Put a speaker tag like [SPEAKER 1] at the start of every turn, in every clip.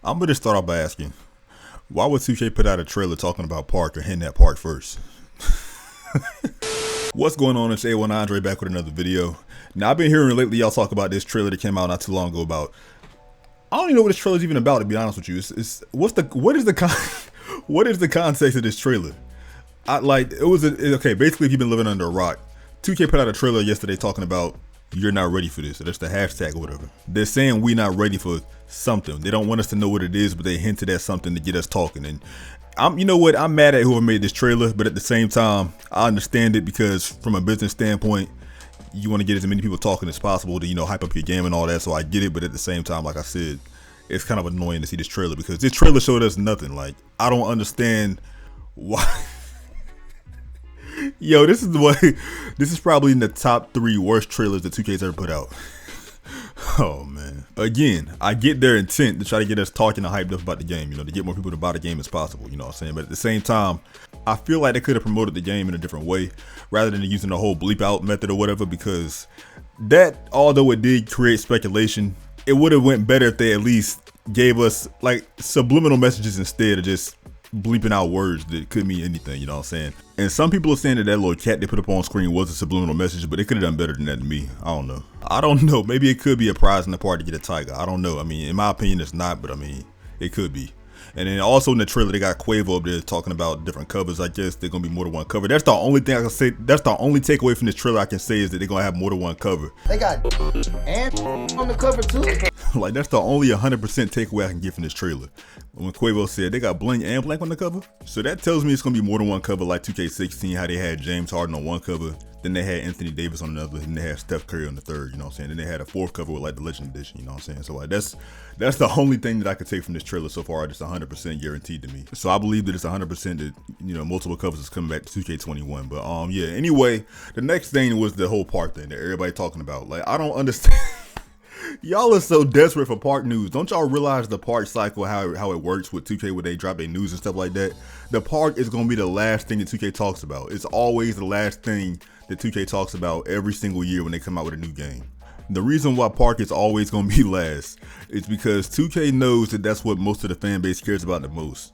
[SPEAKER 1] I'm gonna just start off by asking, why would 2K put out a trailer talking about Park or hitting that Park first? What's going on? It's A1 Andre back with another video. Now I've been hearing lately y'all talk about this trailer that came out not too long ago about. I don't even know what this trailer is even about, to be honest with you. What is the context of this trailer? Okay. Basically, if you've been living under a rock, 2K put out a trailer yesterday talking about you're not ready for this. That's the hashtag or whatever. They're saying we not ready for something. They don't want us to know what it is, but they hinted at something to get us talking. And you know what? I'm mad at whoever made this trailer, but at the same time, I understand it because from a business standpoint, you want to get as many people talking as possible to, hype up your game and all that. So I get it, but at the same time, like I said, it's kind of annoying to see this trailer because this trailer showed us nothing. Like, I don't understand why. Yo, this is probably in the top 3 worst trailers that 2K's ever put out. Oh man. Again, I get their intent to try to get us talking and hyped up about the game, to get more people to buy the game as possible, you know what I'm saying? But at the same time, I feel like they could have promoted the game in a different way rather than using the whole bleep out method or whatever, because that, although it did create speculation, it would have went better if they at least gave us like subliminal messages instead of just bleeping out words that could mean anything, you know what I'm saying? And some people are saying that little cat they put up on screen was a subliminal message, but they could have done better than that to me. I don't know. Maybe it could be a prize in the party to get a tiger. I don't know. I mean, in my opinion, it's not, but I mean, it could be. And then also in the trailer, they got Quavo up there talking about different covers. I guess they're gonna be more than one cover. That's the only thing I can say. That's the only takeaway from this trailer I can say is that they're gonna have more than one cover.
[SPEAKER 2] They got and on the cover too.
[SPEAKER 1] Like, that's the only 100% takeaway I can get from this trailer. When Quavo said they got Blank and Blank on the cover, so that tells me it's gonna be more than one cover, like 2K16, how they had James Harden on one cover, then they had Anthony Davis on another, and they had Steph Curry on the third, you know what I'm saying? Then they had a 4th cover with like the Legend Edition, you know what I'm saying? So like that's the only thing that I could take from this trailer so far. It's 100% guaranteed to me. So I believe that it's 100% that multiple covers is coming back to 2K21. But yeah. Anyway, the next thing was the whole Park thing that everybody talking about. Like, I don't understand. Y'all are so desperate for Park news. Don't y'all realize the Park cycle, how it works with 2K when they drop their news and stuff like that? The Park is going to be the last thing that 2K talks about. It's always the last thing that 2K talks about every single year when they come out with a new game. The reason why Park is always going to be last is because 2K knows that that's what most of the fan base cares about the most.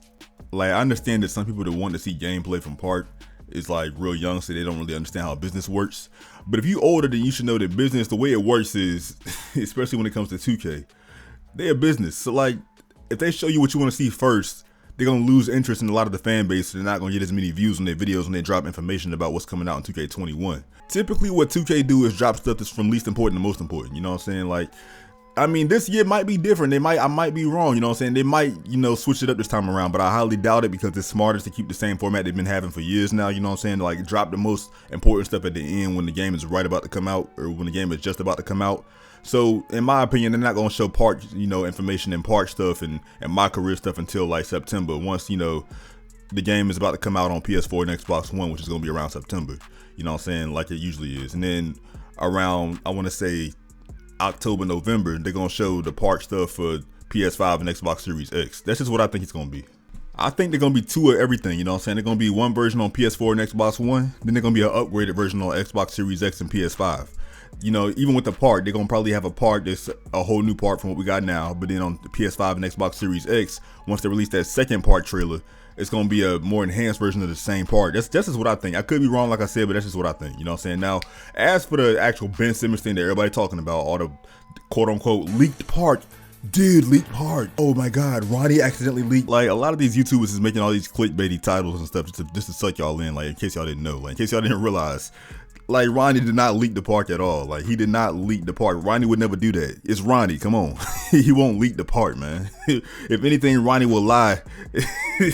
[SPEAKER 1] Like, I understand that some people that want to see gameplay from Park is like real young, so they don't really understand how business works. But if you older, then you should know that business, the way it works is, especially when it comes to 2K, they're a business. So like, if they show you what you want to see first, they're gonna lose interest in a lot of the fan base. So they're not gonna get as many views on their videos when they drop information about what's coming out in 2K21. Typically, what 2K do is drop stuff that's from least important to most important. You know what I'm saying? Like, I mean, this year might be different. I might be wrong, you know what I'm saying? They might, switch it up this time around, but I highly doubt it because it's smartest to keep the same format they've been having for years now, you know what I'm saying? Like, drop the most important stuff at the end when the game is right about to come out or when the game is just about to come out. So, in my opinion, they're not going to show Park, information and Park stuff and my career stuff until like September, once, the game is about to come out on PS4 and Xbox One, which is going to be around September, you know what I'm saying? Like it usually is. And then around, I want to say, October, November, they're gonna show the Park stuff for PS5 and Xbox Series X. That's just what I think it's gonna be. I think they're gonna be 2 of everything, you know what I'm saying? They're gonna be one version on PS4 and Xbox One, then they're gonna be an upgraded version on Xbox Series X and PS5. Even with the Park, they're gonna probably have a Park that's a whole new Park from what we got now, but then on the PS5 and Xbox Series X, once they release that second Park trailer, it's gonna be a more enhanced version of the same Park. That's just what I think. I could be wrong, like I said, but that's just what I think. You know what I'm saying? Now, as for the actual Ben Simmons thing that everybody talking about, all the quote unquote leaked Park, dude, leaked Park. Oh my God, Ronnie accidentally leaked. Like, a lot of these YouTubers is making all these clickbaity titles and stuff just to suck y'all in. Like, in case y'all didn't know, like in case y'all didn't realize. Like, Ronnie did not leak the Park at all. Like, he did not leak the Park. Ronnie would never do that. It's Ronnie, come on. He won't leak the Park, man. If anything, Ronnie will lie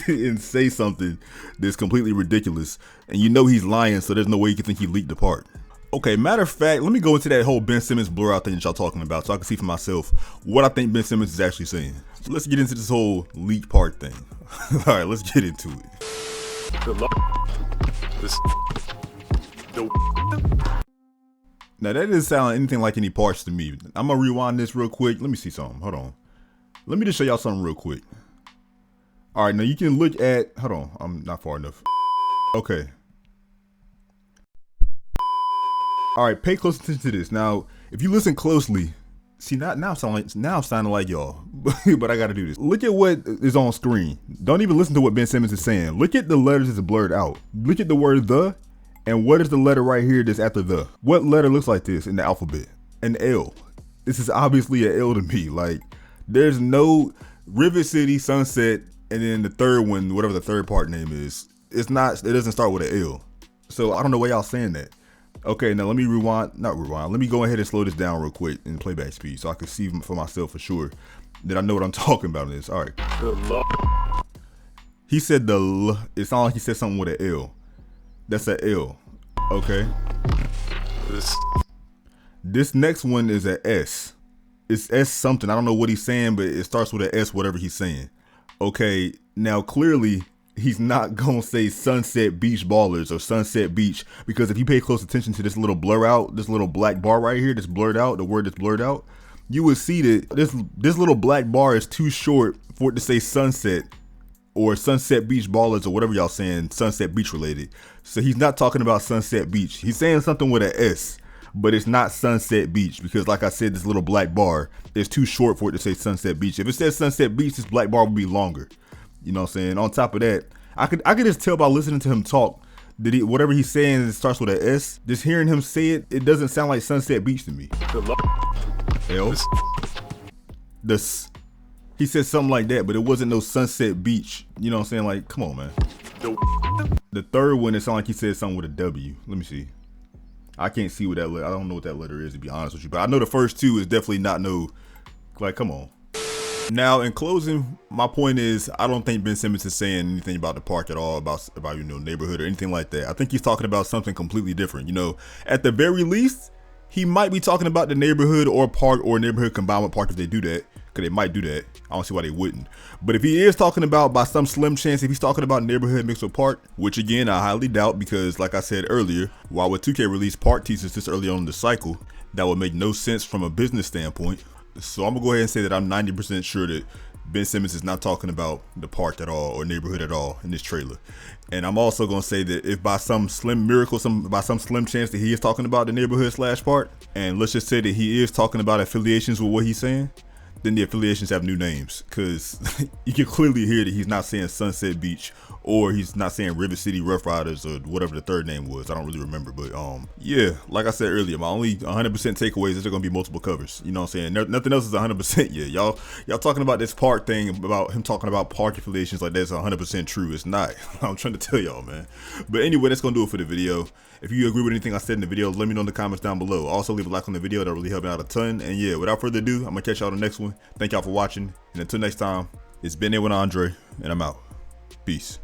[SPEAKER 1] and say something that's completely ridiculous. And he's lying, so there's no way you can think he leaked the Park. Okay, matter of fact, let me go into that whole Ben Simmons blur out thing that y'all talking about so I can see for myself what I think Ben Simmons is actually saying. So let's get into this whole leaked Park thing. All right, let's get into it.
[SPEAKER 3] Good luck.
[SPEAKER 1] Now, that doesn't sound anything like any Parks to me. I'm gonna rewind this real quick. Let me see something. Hold on. Let me just show y'all something real quick. All right, now you can look at, hold on, I'm not far enough. Okay. All right, pay close attention to this. Now, if you listen closely, See, now I'm sounding like y'all, but I gotta do this. Look at what is on screen. Don't even listen to what Ben Simmons is saying. Look at the letters that's blurred out. Look at the word the, and what is the letter right here that's after the? What letter looks like this in the alphabet? An L. This is obviously an L to me. Like, there's no River City, Sunset, and then the third one, whatever the third part name is, it doesn't start with an L. So I don't know why y'all saying that. Okay, now let me let me go ahead and slow this down real quick in playback speed so I can see for myself for sure that I know what I'm talking about in this. All right. He said the L. It sounded like he said something with an L. That's an L. Okay. This next one is an S. It's S something. I don't know what he's saying, but it starts with an S, whatever he's saying. Okay, now clearly he's not gonna say Sunset Beach Ballers or Sunset Beach, because if you pay close attention to this little blur out, this little black bar right here that's blurred out, the word that's blurred out, you would see that this little black bar is too short for it to say Sunset or Sunset Beach Ballers or whatever y'all saying, Sunset Beach related. So he's not talking about Sunset Beach. He's saying something with an S, but it's not Sunset Beach, because like I said, this little black bar is too short for it to say Sunset Beach. If it says Sunset Beach, this black bar would be longer. You know what I'm saying? On top of that, I could just tell by listening to him talk that whatever he's saying starts with an S. Just hearing him say it, it doesn't sound like Sunset Beach to me. L. This. He said something like that, but it wasn't no Sunset Beach. You know what I'm saying? Like, come on, man. The third one, it sounded like he said something with a W. Let me see. I can't see what that letter. I don't know what that letter is, to be honest with you. But I know the first two is definitely not no. Like, come on. Now, in closing, my point is, I don't think Ben Simmons is saying anything about the park at all, about neighborhood or anything like that. I think he's talking about something completely different. You know, at the very least, he might be talking about the neighborhood or park or neighborhood combined with park if they do that, because they might do that. I don't see why they wouldn't. But if he is talking about, by some slim chance, if he's talking about neighborhood mixed with park, which again, I highly doubt, because like I said earlier, while with 2K release park teasers this early on in the cycle, that would make no sense from a business standpoint. So I'm gonna go ahead and say that I'm 90% sure that Ben Simmons is not talking about the park at all or neighborhood at all in this trailer. And I'm also gonna say that if by some slim miracle, by some slim chance that he is talking about the neighborhood / park, and let's just say that he is talking about affiliations with what he's saying, then the affiliations have new names, because you can clearly hear that he's not saying Sunset Beach, or he's not saying River City Rough Riders, or whatever the third name was. I don't really remember, but yeah, like I said earlier, my only 100% takeaway is there gonna be multiple covers. You know what I'm saying? Nothing else is 100% yet. Y'all talking about this park thing, about him talking about park affiliations like that's 100% true. It's not. I'm trying to tell y'all, man. But anyway, that's gonna do it for the video. If you agree with anything I said in the video, let me know in the comments down below. Also, leave a like on the video. That really helped me out a ton. And yeah, without further ado, I'm gonna catch y'all on the next one. Thank y'all for watching. And until next time, it's been there with Andre, and I'm out. Peace.